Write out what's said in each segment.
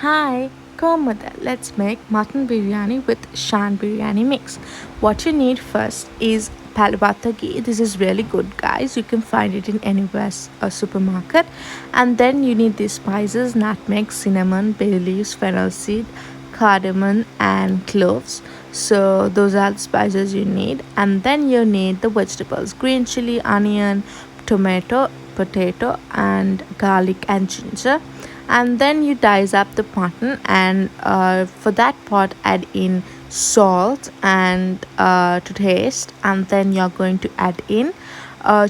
Hi, come with it. Let's make mutton biryani with shan biryani mix. What you need first is palabata ghee. This is really good, guys. You can find it in anywhere supermarket. And then you need these spices: nutmeg, cinnamon, bay leaves, fennel seed, cardamom, and cloves. So those are the spices you need. And then you need the vegetables: green chili, onion, tomato, potato, and garlic and ginger. And then you dice up the mutton, and for that pot add in salt and to taste. And then you're going to add in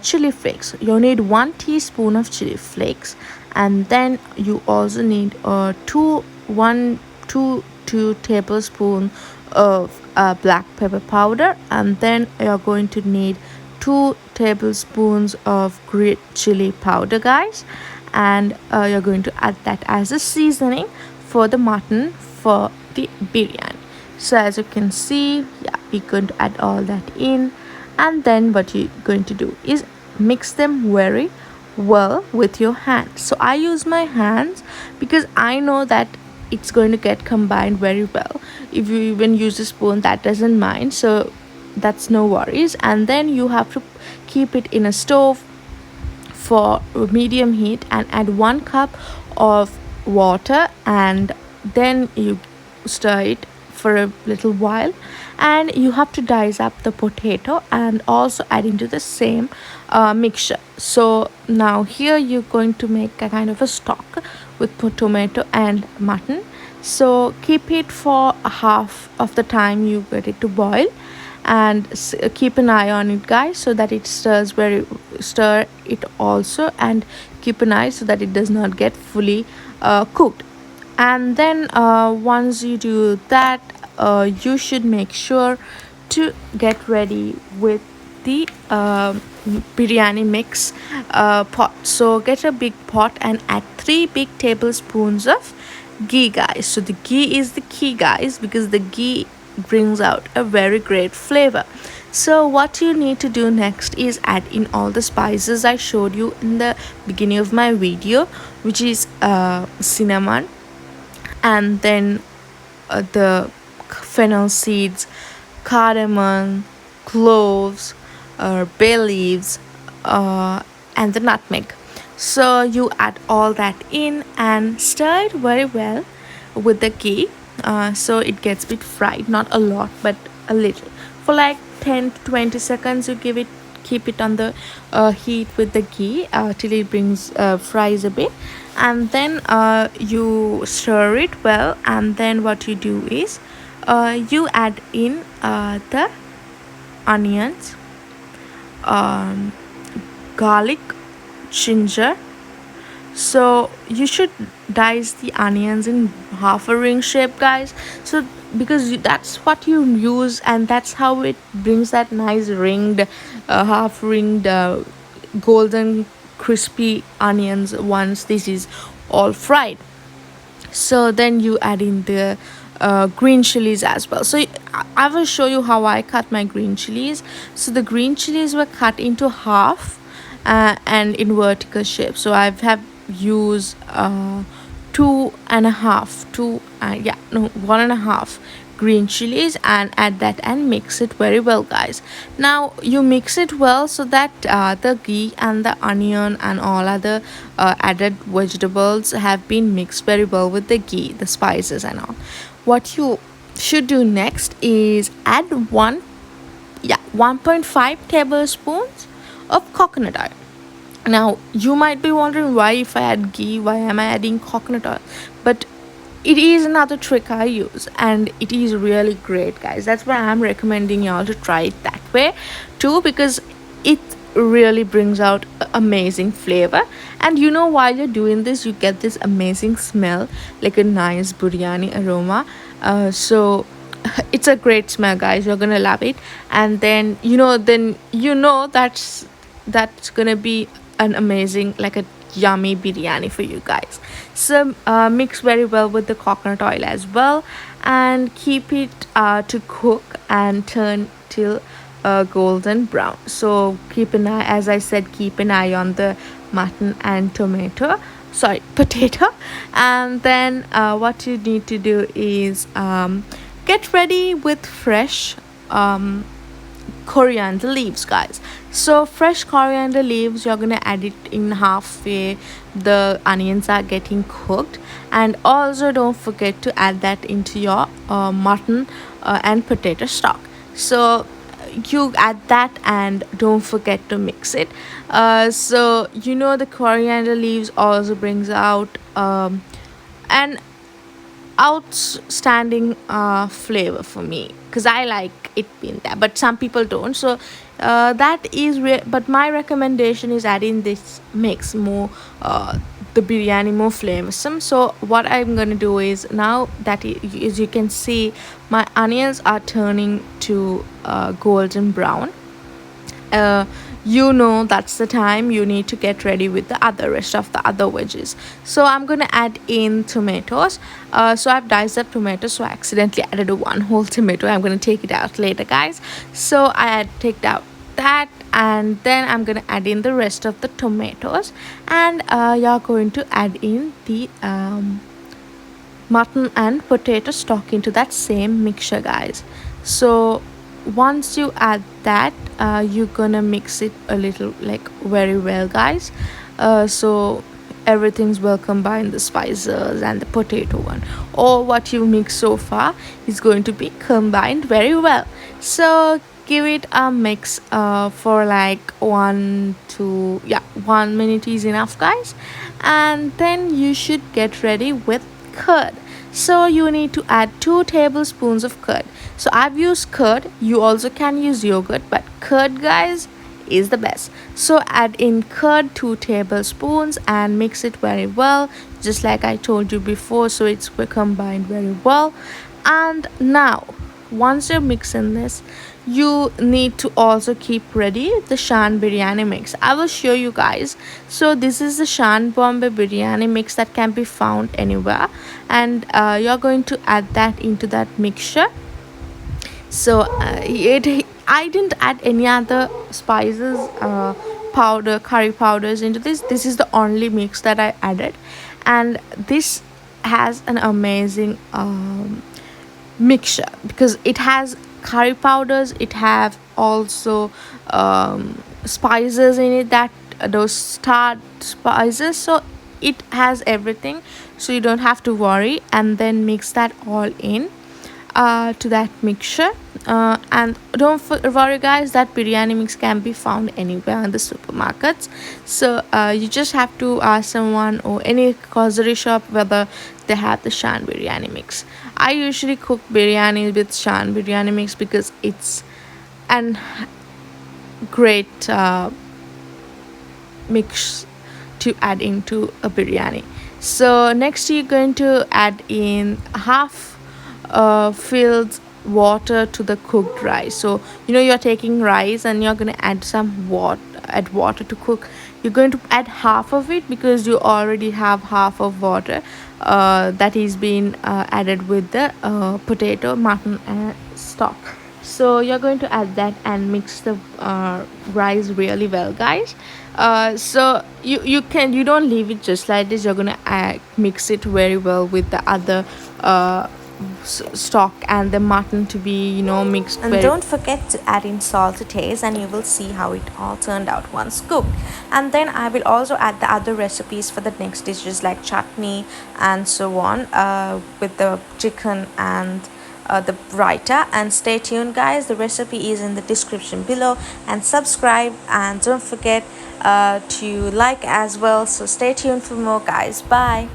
chili flakes. You need 1 teaspoon of chili flakes. And then you also need 2 tablespoon of black pepper powder. And then you're going to need 2 tablespoons of green chili powder, guys. And you're going to add that as a seasoning for the mutton for the biryani. So as you can see, yeah, we're going to add all that in. And then what you're going to do is mix them very well with your hands. So I use my hands because I know that it's going to get combined very well. If you even use a spoon, that doesn't mind, so that's no worries. And then you have to keep it in a stove for medium heat and add 1 cup of water. And then you stir it for a little while. And you have to dice up the potato and also add into the same mixture. So now here you're going to make a kind of a stock with tomato and mutton. So keep it for half of the time you get it to boil. And keep an eye on it, guys, so that it stir it also. And keep an eye so that it does not get fully cooked. And then once you do that, you should make sure to get ready with the biryani mix pot. So get a big pot and add 3 big tablespoons of ghee, guys. So the ghee is the key, guys, because the ghee brings out a very great flavor. So what you need to do next is add in all the spices I showed you in the beginning of my video, which is cinnamon, and then the fennel seeds, cardamom, cloves, bay leaves, and the nutmeg. So you add all that in and stir it very well with the ghee. So it gets a bit fried, not a lot but a little, for like 10 to 20 seconds. You keep it on the heat with the ghee till it brings fries a bit. And then you stir it well. And then what you do is you add in the onions, um, garlic, ginger. So you should dice the onions in half a ring shape, guys. So because that's what you use, and that's how it brings that nice ringed, half ringed, golden crispy onions once this is all fried. So then you add in the green chilies as well. So I will show you how I cut my green chilies. So the green chilies were cut into half and in vertical shape. So I have used two and a half two yeah no 1.5 green chilies, and add that and mix it very well, guys. Now you mix it well so that the ghee and the onion and all other added vegetables have been mixed very well with the ghee, the spices and all. What you should do next is add 1.5 tablespoons of coconut oil. Now you might be wondering, why, if I add ghee, why am I adding coconut oil? But it is another trick I use, and it is really great, guys. That's why I'm recommending y'all to try it that way too, because it really brings out amazing flavor. And while you're doing this, you get this amazing smell, like a nice biryani aroma. So it's a great smell, guys. You're gonna love it. And then that's gonna be an amazing, like a yummy biryani for you guys. So mix very well with the coconut oil as well, and keep it to cook and turn till golden brown. So keep an eye, as I said, keep an eye on the mutton and tomato, sorry, potato. And then what you need to do is get ready with fresh coriander leaves, guys. So fresh coriander leaves, you're gonna add it in halfway the onions are getting cooked. And also don't forget to add that into your mutton and potato stock. So you add that and don't forget to mix it. So the coriander leaves also brings out an outstanding flavor for me, because I like it being there, but some people don't. So that is but my recommendation is adding this makes more the biryani more flavorsome. So what I'm gonna do is, now that as you can see, my onions are turning to golden brown. uh, that's the time you need to get ready with the other rest of the other veggies. So I'm gonna add in tomatoes. So I've diced up tomatoes, so I accidentally added a one whole tomato. I'm gonna take it out later, guys. So I had taken out that, and then I'm gonna add in the rest of the tomatoes. And you're going to add in the mutton and potato stock into that same mixture, guys. So once you add that, you're gonna mix it a little, like, very well, guys. So everything's well combined, the spices and the potato one, or what you mix so far is going to be combined very well. So give it a mix for like 1 minute is enough, guys. And then you should get ready with curd. So you need to add 2 tablespoons of curd. So I've used curd, you also can use yogurt, but curd, guys, is the best. So add in curd 2 tablespoons and mix it very well, just like I told you before, so it's combined very well. And now, once you're mixing this, you need to also keep ready the shan biryani mix. I will show you, guys. So this is the shan bombay biryani mix that can be found anywhere, and you're going to add that into that mixture. So I didn't add any other spices, powder, curry powders into this. This is the only mix that I added, and this has an amazing mixture, because it has curry powders, it have also spices in it, that those starred spices. So it has everything, so you don't have to worry. And then mix that all in to that mixture. And don't worry, guys, that biryani mix can be found anywhere in the supermarkets. So you just have to ask someone or any grocery shop whether they have the shan biryani mix. I usually cook biryani with shan biryani mix because it's an great mix to add into a biryani. So next you're going to add in half filled water to the cooked rice. So you're taking rice and you're going to add some water to cook. You're going to add half of it because you already have half of water that is being added with the potato, mutton stock. So you're going to add that and mix the rice really well, guys. So you don't leave it just like this. You're gonna mix it very well with the other stock and the mutton to be mixed. And don't forget to add in salt to taste, and you will see how it all turned out once cooked. And then I will also add the other recipes for the next dishes like chutney and so on, with the chicken and the raita. And stay tuned, guys, the recipe is in the description below, and subscribe, and don't forget to like as well. So stay tuned for more, guys. Bye.